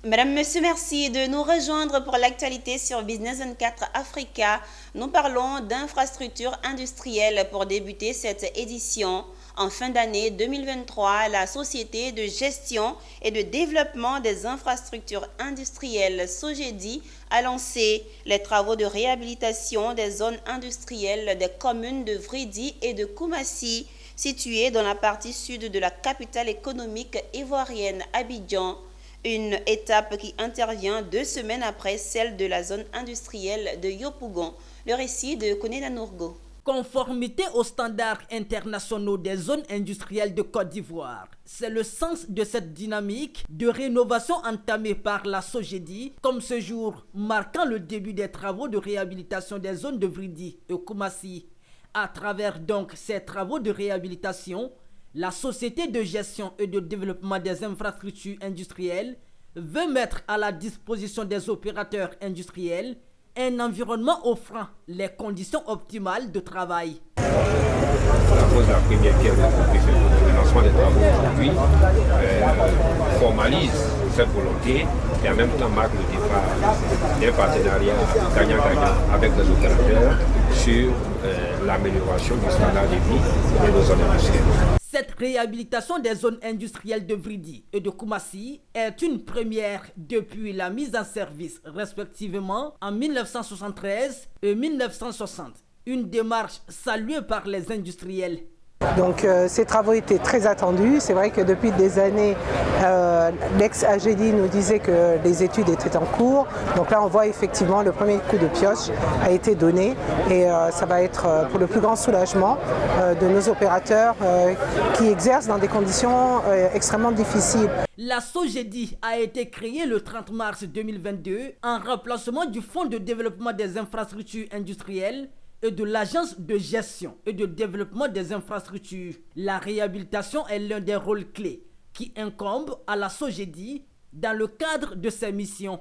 Mesdames, Messieurs, merci de nous rejoindre pour l'actualité sur Business 24 Africa. Nous parlons d'infrastructures industrielles pour débuter cette édition. En fin d'année 2023, la Société de gestion et de développement des infrastructures industrielles SOGEDI a lancé les travaux de réhabilitation des zones industrielles des communes de Vridi et de Koumassi, situées dans la partie sud de la capitale économique ivoirienne Abidjan. Une étape qui intervient 2 semaines après celle de la zone industrielle de Yopougon. Le récit de Konena Nourgo. Conformité aux standards internationaux des zones industrielles de Côte d'Ivoire. C'est le sens de cette dynamique de rénovation entamée par la SOGEDI, comme ce jour marquant le début des travaux de réhabilitation des zones de Vridi et Koumassi. À travers donc ces travaux de réhabilitation, la Société de gestion et de développement des infrastructures industrielles veut mettre à la disposition des opérateurs industriels un environnement offrant les conditions optimales de travail. La pose de la première pierre le lancement des travaux aujourd'hui formalise cette volonté et en même temps marque le départ d'un partenariat gagnant-gagnant avec les opérateurs sur l'amélioration du standard de vie de nos zones industrielles. Cette réhabilitation des zones industrielles de Vridi et de Koumassi est une première depuis la mise en service respectivement en 1973 et 1960. Une démarche saluée par les industriels. Donc ces travaux étaient très attendus. C'est vrai que depuis des années, l'ex-AGEDI nous disait que les études étaient en cours. Donc là, on voit effectivement le premier coup de pioche a été donné et ça va être pour le plus grand soulagement de nos opérateurs qui exercent dans des conditions extrêmement difficiles. La SOGEDI a été créée le 30 mars 2022 en remplacement du Fonds de développement des infrastructures industrielles et de l'Agence de gestion et de développement des infrastructures. La réhabilitation est l'un des rôles clés qui incombe à la SOGEDI dans le cadre de ses missions.